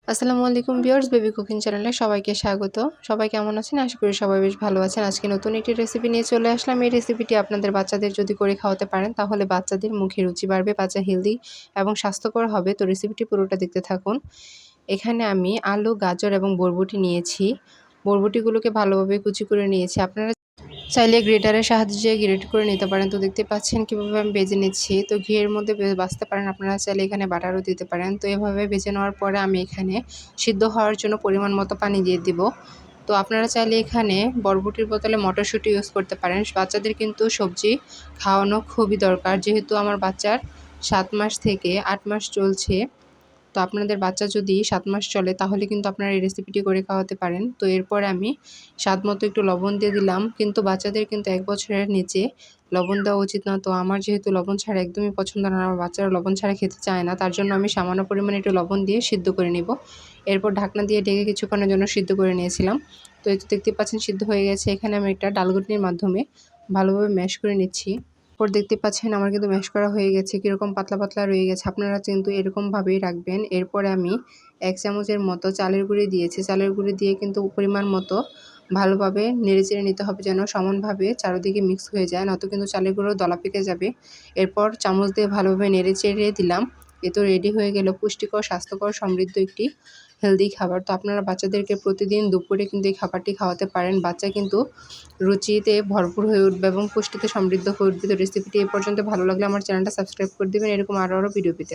আসসালামু আলাইকুম viewers, baby cooking চ্যানেলে সবাইকে স্বাগত। সবাই কেমন আছেন? আশা করি সবাই বেশ ভালো আছেন। আজকে নতুন একটি রেসিপি নিয়ে চলে আসলাম। এই রেসিপিটি আপনাদের বাচ্চাদের যদি করে খাওয়াতে পারেন তাহলে বাচ্চাদের মুখে রুচি বাড়বে, বাচ্চা হেলদি এবং স্বাস্থ্যকর হবে। তো রেসিপিটি পুরোটা দেখতে থাকুন। এখানে আমি আলু, গাজর এবং বরবটি নিয়েছি। বরবটিগুলোকে ভালোভাবে কুচি করে নিয়েছি। আপনারা চাইলে গ্রেটারের সাহায্যে গ্রেট করে নিতে পারেন। তো দেখতে পাচ্ছেন কীভাবে আমি বেজে নিচ্ছি। তো ঘিয়ের মধ্যে ভাজতে পারেন, আপনারা চাইলে এখানে বাটারও দিতে পারেন। তো এভাবে ভেজে নেওয়ার পরে আমি এখানে সিদ্ধ হওয়ার জন্য পরিমাণ মতো পানি দিয়ে দিব। তো আপনারা চাইলে এখানে বরবটির বদলে মটরশুঁটি ইউজ করতে পারেন। বাচ্চাদের কিন্তু সবজি খাওয়ানো খুবই দরকার, যেহেতু আমার বাচ্চার 7 মাস থেকে 8 মাস চলছে। তো আপনাদের বাচ্চা যদি 7 মাস চলে তাহলে কিন্তু আপনারা এই রেসিপিটি করে খাওয়াতে পারেন। তো এরপরে আমি স্বাদ মতো একটু লবণ দিয়ে দিলাম, কিন্তু বাচ্চাদের কিন্তু 1 বছরের নিচে লবণ দেওয়া উচিত না। তো আমার যেহেতু লবণ ছাড়া একদমই পছন্দ না, আমার বাচ্চারা লবণ ছাড়া খেতে চায় না, তার জন্য আমি সামান্য পরিমাণে একটু লবণ দিয়ে সিদ্ধ করে নেব। এরপর ঢাকনা দিয়ে ঢেকে কিছুক্ষণের জন্য সিদ্ধ করে নিয়েছিলাম। তো এই তো দেখতে পাচ্ছেন সিদ্ধ হয়ে গেছে। এখানে আমি একটা ডালঘুটনির মাধ্যমে ভালোভাবে ম্যাশ করে নিচ্ছি। এরপর দেখতে পাচ্ছেন আমার কিন্তু ম্যাশ করা হয়ে গেছে, কীরকম পাতলা পাতলা রয়ে গেছে। আপনারা কিন্তু এরকমভাবেই রাখবেন। এরপরে আমি 1 চামচের মতো চালের গুঁড়ি দিয়েছি। চালের গুঁড়ি দিয়ে কিন্তু পরিমাণ মতো ভালোভাবে নেড়েচেড়ে নিতে হবে, যেন সমানভাবে চারদিকে মিক্স হয়ে যায়, নয়তো কিন্তু চালের গুঁড়ো দলা পেকে যাবে। এরপর চামচ দিয়ে ভালোভাবে নেড়েচেড়ে দিলাম। এ তো রেডি হয়ে গেল পুষ্টিকর, স্বাস্থ্যকর, সমৃদ্ধ একটি হেলদি খাবার। তো আপনারা বাচ্চাদেরকে প্রতিদিন দুপুরে কিন্তু এই খাবারটি খাওয়াতে পারেন। বাচ্চা কিন্তু রুচিতে ভরপুর হয়ে উঠবে এবং পুষ্টিতে সমৃদ্ধ হয়ে উঠবে। তো রেসিপিটি এ পর্যন্ত ভালো লাগলে আমার চ্যানেলটা সাবস্ক্রাইব করে দেবেন, এরকম আরও ভিডিও পেতে।